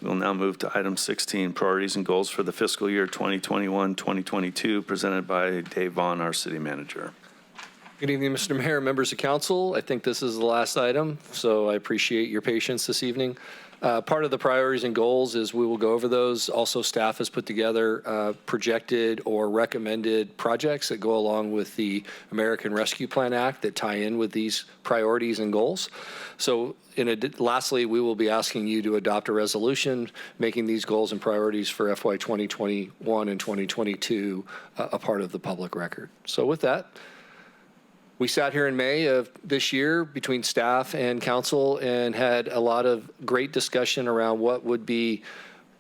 We'll now move to item 16, priorities and goals for the fiscal year 2021-2022, presented by Dave Vaughn, our city manager. Good evening, Mr. Mayor, members of council. I think this is the last item, so I appreciate your patience this evening. Part of the priorities and goals is we will go over those. Also, staff has put together projected or recommended projects that go along with the American Rescue Plan Act that tie in with these priorities and goals. So lastly, we will be asking you to adopt a resolution making these goals and priorities for FY 2021 and 2022 a part of the public record. So with that, we sat here in May of this year between staff and council and had a lot of great discussion around what would be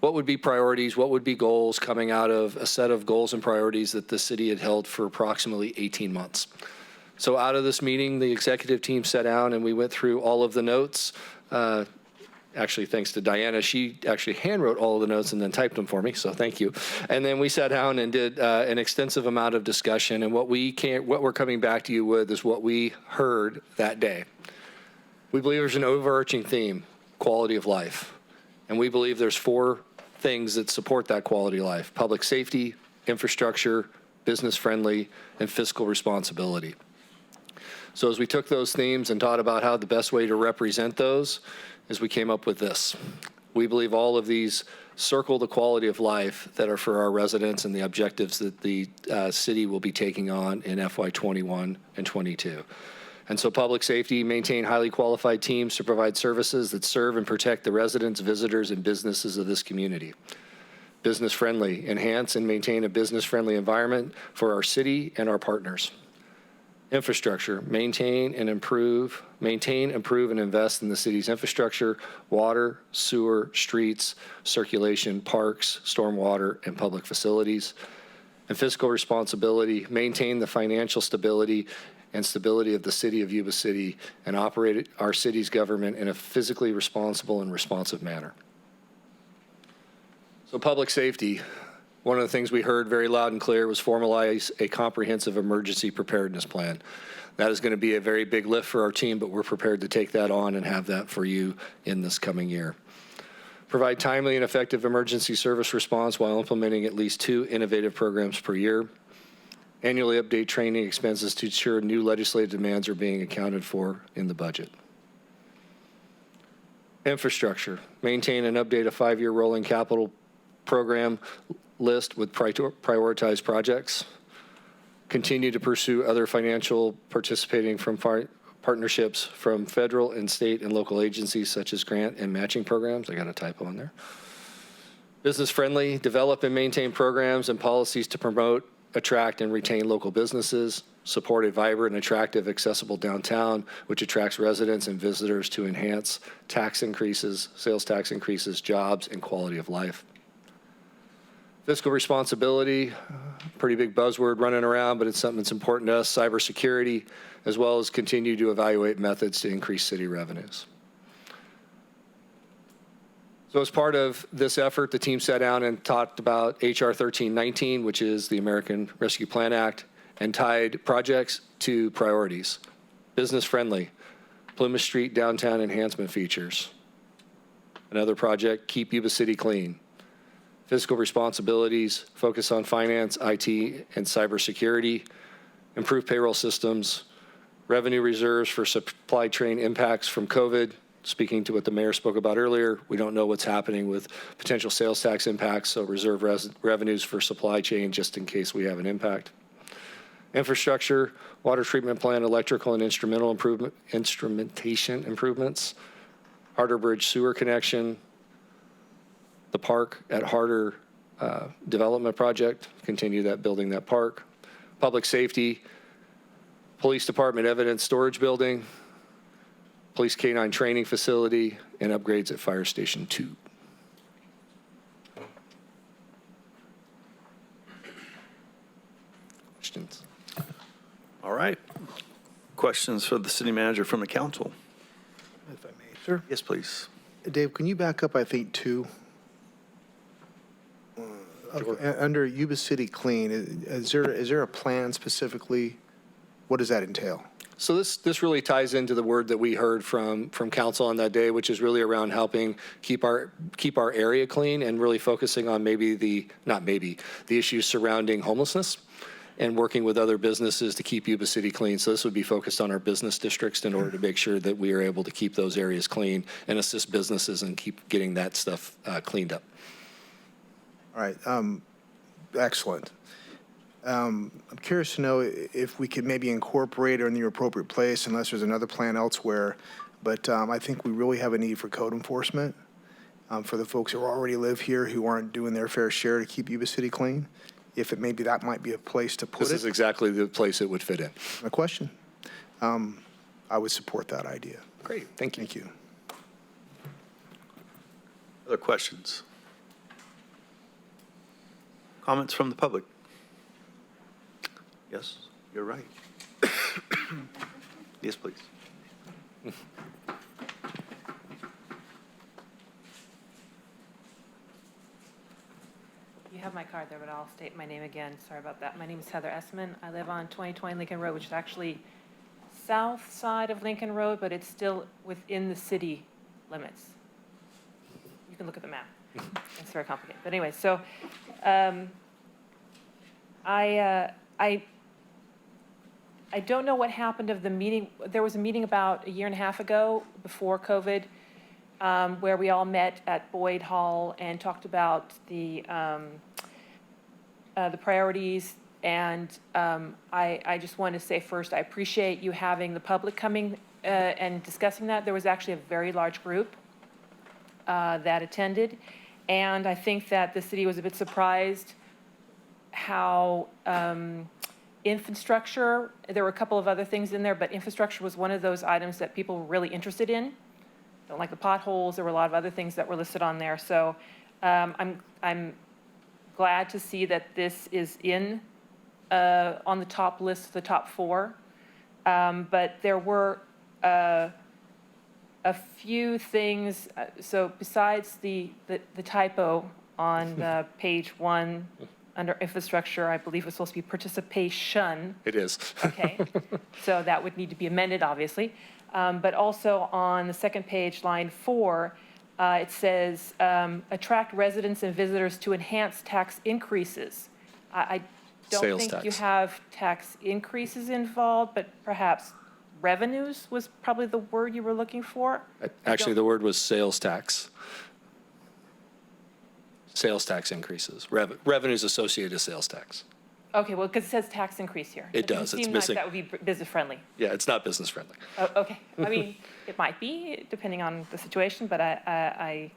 priorities, what would be goals coming out of a set of goals and priorities that the city had held for approximately 18 months. So out of this meeting, the executive team sat down and we went through all of the notes. Actually, thanks to Diana, she actually handwrote all of the notes and then typed them for me, so thank you. And then we sat down and did an extensive amount of discussion, and what we're coming back to you with is what we heard that day. We believe there's an overarching theme, quality of life, and we believe there's 4 things that support that quality of life: public safety, infrastructure, business friendly, and fiscal responsibility. So as we took those themes and thought about how the best way to represent those, is we came up with this. We believe all of these circle the quality of life that are for our residents and the objectives that the city will be taking on in FY 21 and 22. And so public safety, maintain highly qualified teams to provide services that serve and protect the residents, visitors, and businesses of this community. Business friendly, enhance and maintain a business friendly environment for our city and our partners. Infrastructure, maintain, improve, and invest in the city's infrastructure, water, sewer, streets, circulation, parks, stormwater, and public facilities. And fiscal responsibility, maintain the financial stability and stability of the city of Yuba City and operate our city's government in a physically responsible and responsive manner. So public safety. One of the things we heard very loud and clear was formalize a comprehensive emergency preparedness plan. That is going to be a very big lift for our team, but we're prepared to take that on and have that for you in this coming year. Provide timely and effective emergency service response while implementing at least 2 innovative programs per year. Annually update training expenses to ensure new legislative demands are being accounted for in the budget. Infrastructure. Maintain and update a 5-year rolling capital program list with prioritized projects. Continue to pursue other financial participating from partnerships from federal and state and local agencies such as grant and matching programs. I got a typo in there. Business friendly, develop and maintain programs and policies to promote, attract, and retain local businesses. Support a vibrant, attractive, accessible downtown, which attracts residents and visitors to enhance tax increases, sales tax increases, jobs, and quality of life. Fiscal responsibility, pretty big buzzword running around, but it's something that's important to us. Cybersecurity, as well as continue to evaluate methods to increase city revenues. So as part of this effort, the team sat down and talked about HR 1319, which is the American Rescue Plan Act, and tied projects to priorities. Business friendly, Plymouth Street downtown enhancement features. Another project, keep Yuba City clean. Fiscal responsibilities, focus on finance, IT, and cybersecurity, improve payroll systems, revenue reserves for supply chain impacts from COVID. Speaking to what the mayor spoke about earlier, we don't know what's happening with potential sales tax impacts, so reserve revenues for supply chain just in case we have an impact. Infrastructure, water treatment plant, electrical and instrumentation improvements, Harder Bridge sewer connection, the park at Harder development project, continue that, building that park. Public safety, police department evidence storage building, police K-9 training facility, and upgrades at Fire Station 2. Questions? All right. Questions for the city manager from the council? If I may, sir. Yes, please. Dave, can you back up, I think, 2? Okay. Under Yuba City Clean, is there a plan specifically? What does that entail? So this really ties into the word that we heard from council on that day, which is really around helping keep our area clean and really focusing on the issues surrounding homelessness and working with other businesses to keep Yuba City clean. So this would be focused on our business districts in order to make sure that we are able to keep those areas clean and assist businesses and keep getting that stuff cleaned up. All right, excellent. I'm curious to know if we could maybe incorporate it in the appropriate place, unless there's another plan elsewhere. But I think we really have a need for code enforcement for the folks who already live here who aren't doing their fair share to keep Yuba City clean. If maybe that might be a place to put it. This is exactly the place it would fit in. My question. I would support that idea. Great, thank you. Thank you. Other questions? Comments from the public? Yes, you're right. Yes, please. You have my card there, but I'll state my name again. Sorry about that. My name is Heather Essman. I live on 2020 Lincoln Road, which is actually south side of Lincoln Road, but it's still within the city limits. You can look at the map. It's very complicated. But anyway, so I don't know what happened of the meeting. There was a meeting about a year and a half ago before COVID where we all met at Boyd Hall and talked about the priorities. And I just want to say first, I appreciate you having the public coming and discussing that. There was actually a very large group that attended. And I think that the city was a bit surprised how infrastructure, there were a couple of other things in there, but infrastructure was one of those items that people were really interested in. Don't like the potholes. There were a lot of other things that were listed on there. So I'm glad to see that this is in on the top list, the top 4. But there were a few things. So besides the typo on page 1, under infrastructure, I believe it's supposed to be participation. It is. Okay, so that would need to be amended, obviously. But also on the second page, line 4, it says, attract residents and visitors to enhance tax increases. I don't Sales think tax. you have tax increases involved, but perhaps revenues was probably the word you were looking for. Actually, the word was sales tax. Sales tax increases, revenues associated with sales tax. Okay, well, because it says tax increase here. It does, it's seem missing. like that would be business friendly. Yeah, it's not business friendly. Oh, okay. I mean, it might be, depending on the situation, but I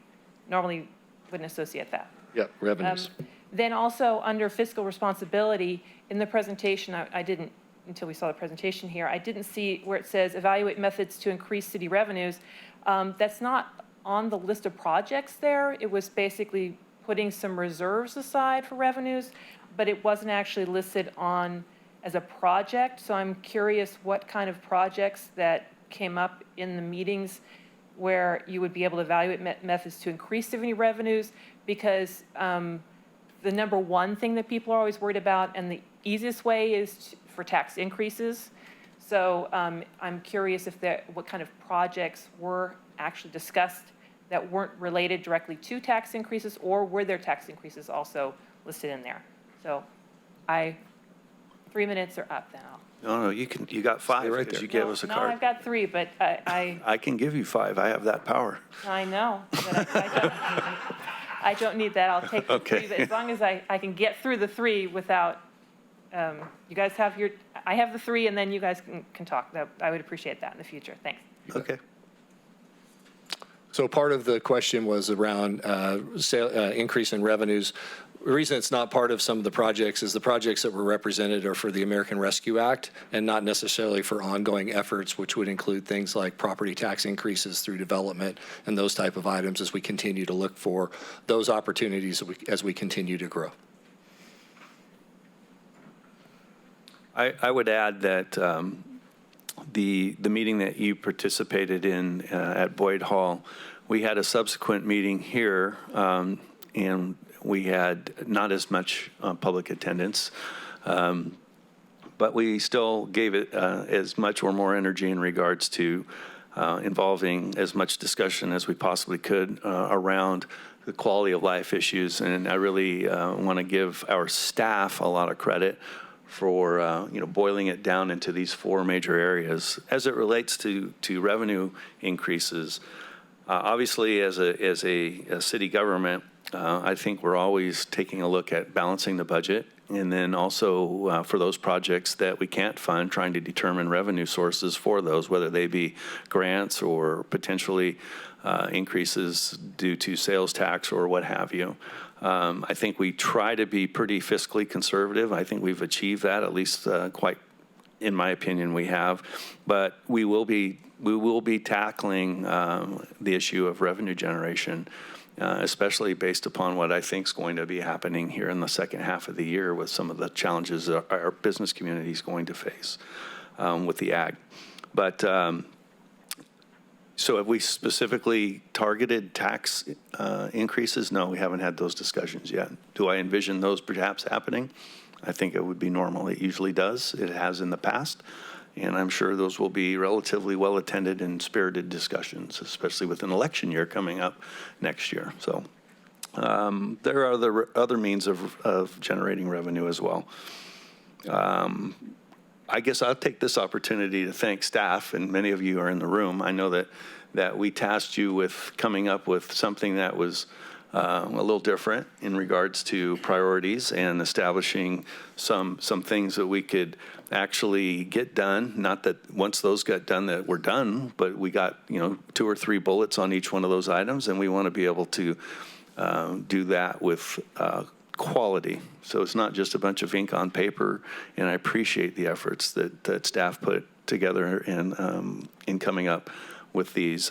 normally wouldn't associate that. Yeah, revenues. Then also, under fiscal responsibility, in the presentation, I didn't, until we saw the presentation here, I didn't see where it says evaluate methods to increase city revenues. That's not on the list of projects there. It was basically putting some reserves aside for revenues, but it wasn't actually listed on as a project. So I'm curious what kind of projects that came up in the meetings where you would be able to evaluate methods to increase city revenues, because the number one thing that people are always worried about, and the easiest way is for tax increases. So I'm curious if what kind of projects were actually discussed that weren't related directly to tax increases, or were there tax increases also listed in there? So 3 minutes are up now. No, you got 5 right because there. you gave us a No, card. I've got 3, but I can give you 5. I have that power. I know. But I don't need that. I'll take the 3, but as long as I can get through the 3 without, you guys have I have the 3, and then you guys can talk. I would appreciate that in the future. Thanks. Okay. So part of the question was around increase in revenues. The reason it's not part of some of the projects is the projects that were represented are for the American Rescue Act and not necessarily for ongoing efforts, which would include things like property tax increases through development and those type of items as we continue to look for those opportunities as we continue to grow. I would add that the meeting that you participated in at Boyd Hall, we had a subsequent meeting here, and we had not as much public attendance, but we still gave it as much or more energy in regards to involving as much discussion as we possibly could around the quality of life issues. And I really want to give our staff a lot of credit for boiling it down into these four major areas as it relates to revenue increases. Obviously, as a city government, I think we're always taking a look at balancing the budget, and then also for those projects that we can't fund, trying to determine revenue sources for those, whether they be grants or potentially increases due to sales tax or what have you. I think we try to be pretty fiscally conservative. I think we've achieved that, at least quite, in my opinion, we have. But we will be tackling the issue of revenue generation, especially based upon what I think is going to be happening here in the second half of the year with some of the challenges that our business community is going to face with the ag. But so have we specifically targeted tax increases? No, we haven't had those discussions yet. Do I envision those perhaps happening? I think it would be normal. It usually does. It has in the past. And I'm sure those will be relatively well-attended and spirited discussions, especially with an election year coming up next year. So there are other means of generating revenue as well. I guess I'll take this opportunity to thank staff, and many of you are in the room. I know that we tasked you with coming up with something that was a little different in regards to priorities and establishing some things that we could actually get done. Not that once those got done that we're done, but we got 2 or 3 bullets on each one of those items, and we want to be able to do that with quality. So it's not just a bunch of ink on paper, and I appreciate the efforts that staff put together in coming up with these.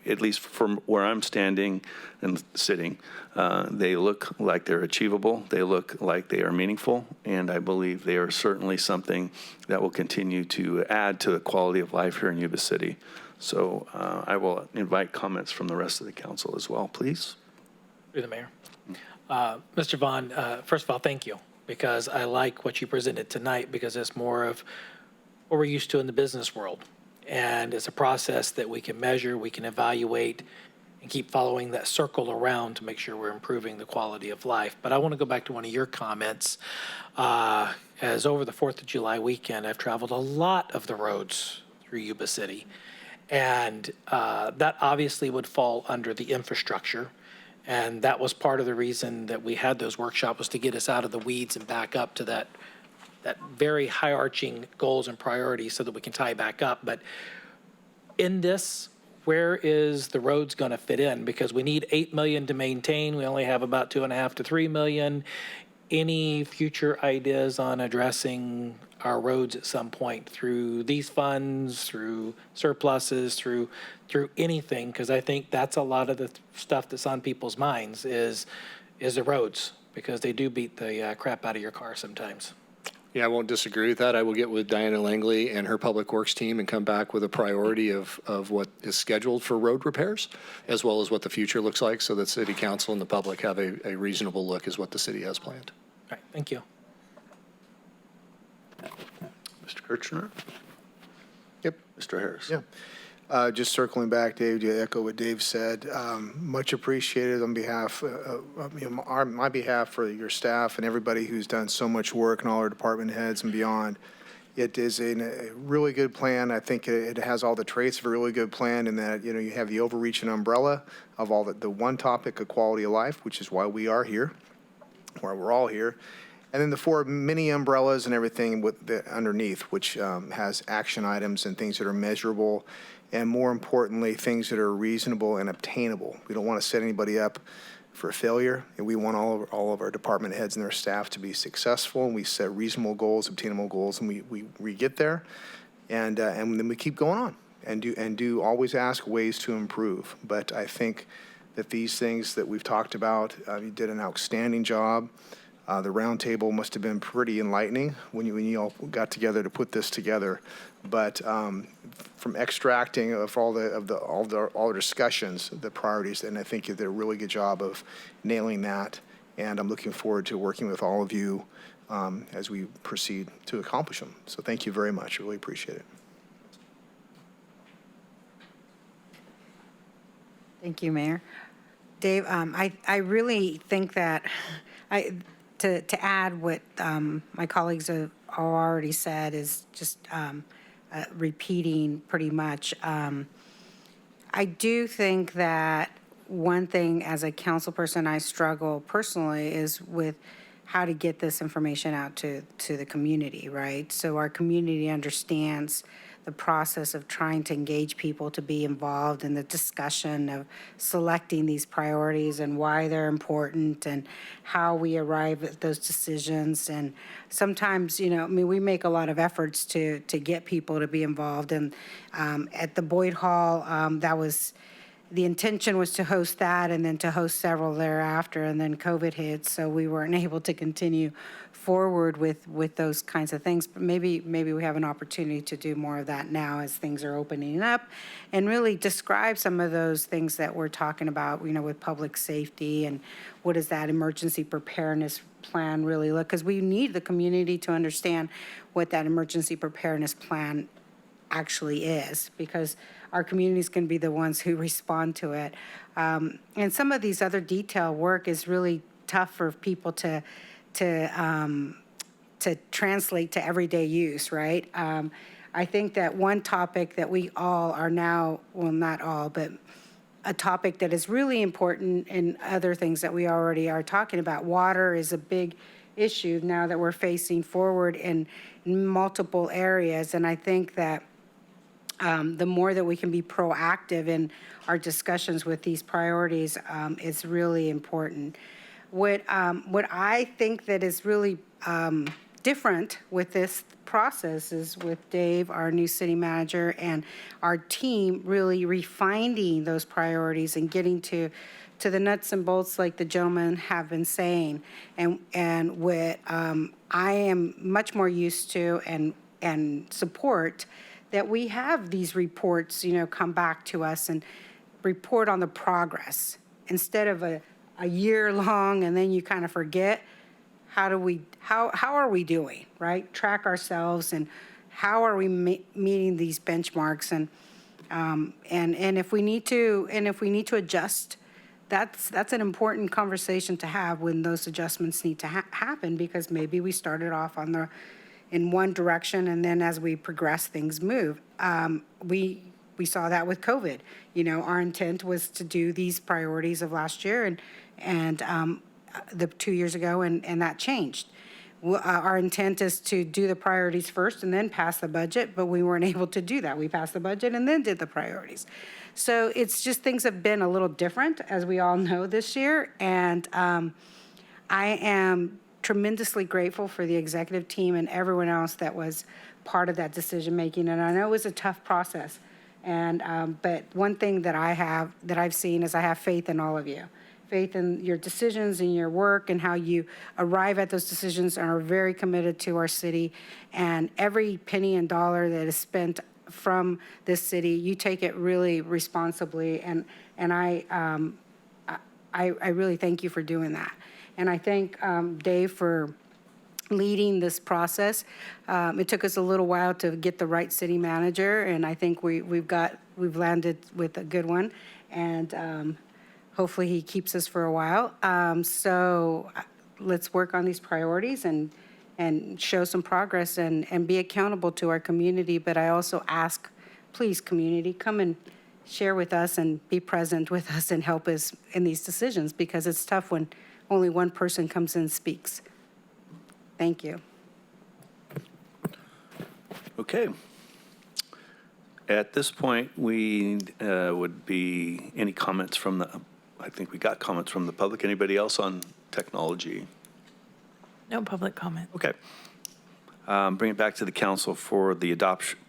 At least from where I'm standing and sitting, they look like they're achievable. They look like they are meaningful, and I believe they are certainly something that will continue to add to the quality of life here in Yuba City. So I will invite comments from the rest of the council as well, please. Through the mayor. Mr. Vaughn, first of all, thank you, because I like what you presented tonight, because it's more of what we're used to in the business world. And it's a process that we can measure, we can evaluate, and keep following that circle around to make sure we're improving the quality of life. But I want to go back to one of your comments. As over the 4th of July weekend, I've traveled a lot of the roads through Yuba City. And that obviously would fall under the infrastructure. And that was part of the reason that we had those workshops, was to get us out of the weeds and back up to that very high-arching goals and priorities so that we can tie back up. But in this, where is the roads going to fit in? Because we need $8 million to maintain. We only have about $2.5 to $3 million. Any future ideas on addressing our roads at some point through these funds, through surpluses, through anything? Because I think that's a lot of the stuff that's on people's minds is the roads, because they do beat the crap out of your car sometimes. Yeah, I won't disagree with that. I will get with Diana Langley and her Public Works team and come back with a priority of what is scheduled for road repairs, as well as what the future looks like, so that City Council and the public have a reasonable look as what the city has planned. All right, thank you. Mr. Kirchner? Yep. Mr. Harris? Yeah. Just circling back, Dave, to echo what Dave said, much appreciated on behalf, my behalf, for your staff and everybody who's done so much work, and all our department heads and beyond. It is a really good plan. I think it has all the traits of a really good plan, in that you have the overreaching umbrella of all the one topic of quality of life, which is why we are here, why we're all here. And then the 4 mini umbrellas and everything with underneath, which has action items and things that are measurable, and more importantly, things that are reasonable and obtainable. We don't want to set anybody up for failure, and we want all of our department heads and their staff to be successful, and we set reasonable goals, obtainable goals, and we get there, and then we keep going on and do always ask ways to improve. But I think that these things that we've talked about, you did an outstanding job. The roundtable must have been pretty enlightening when you all got together to put this together. But from extracting of all the discussions, the priorities, and I think you did a really good job of nailing that. And I'm looking forward to working with all of you as we proceed to accomplish them. So thank you very much. I really appreciate it. Thank you, Mayor. Dave, I really think that to add what my colleagues have already said is just repeating pretty much. I do think that one thing as a council person I struggle personally is with how to get this information out to the community, right? So our community understands the process of trying to engage people to be involved in the discussion of selecting these priorities and why they're important and how we arrive at those decisions. And sometimes, I mean, we make a lot of efforts to get people to be involved. And at the Boyd Hall, the intention was to host that and then to host several thereafter, and then COVID hit, so we weren't able to continue forward with those kinds of things. But maybe we have an opportunity to do more of that now as things are opening up, and really describe some of those things that we're talking about, with public safety and what does that emergency preparedness plan really look? Because we need the community to understand what that emergency preparedness plan actually is, because our communities can be the ones who respond to it. And some of these other detail work is really tough for people to translate to everyday use, right? I think that one topic that we all are now, well, not all, but a topic that is really important in other things that we already are talking about. Water is a big issue now that we're facing forward in multiple areas. And I think that the more that we can be proactive in our discussions with these priorities is really important. What I think that is really different with this process is with Dave, our new city manager, and our team really refining those priorities and getting to the nuts and bolts like the gentlemen have been saying. And what I am much more used to and support that we have these reports, come back to us and report on the progress instead of a year long and then you kind of forget. How are we doing, right? Track ourselves and how are we meeting these benchmarks and if we need to adjust, that's an important conversation to have when those adjustments need to happen, because maybe we started off in one direction, and then as we progress, things move. We saw that with COVID. Our intent was to do these priorities of last year and the 2 years ago, and that changed. Our intent is to do the priorities first and then pass the budget, but we weren't able to do that. We passed the budget and then did the priorities. So it's just things have been a little different, as we all know, this year, and I am tremendously grateful for the executive team and everyone else that was part of that decision making. And I know it was a tough process. And but one thing that I've seen is I have faith in all of you, faith in your decisions and your work and how you arrive at those decisions, and are very committed to our city. And every penny and dollar that is spent from this city, you take it really responsibly. And I really thank you for doing that. And I thank Dave for leading this process. It took us a little while to get the right city manager, and I think we've landed with a good one, and hopefully he keeps us for a while. So let's work on these priorities and show some progress and be accountable to our community. But I also ask, please, community, come and share with us and be present with us and help us in these decisions, because it's tough when only one person comes in and speaks. Thank you. Okay. At this point, we would be any comments from I think we got comments from the public. Anybody else on technology? No public comment. Okay. Bring it back to the council for the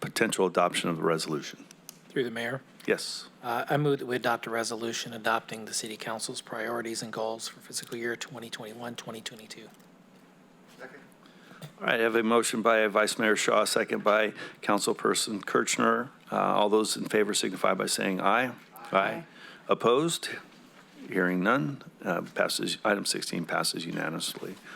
potential adoption of the resolution. Through the mayor, Yes. I move that we adopt a resolution adopting the city council's priorities and goals for fiscal year 2021, 2022. All right, I have a motion by Vice Mayor Shaw, second by Councilperson Kirchner. All those in favor signify by saying aye. Aye. Opposed? Hearing none, item 16 passes unanimously.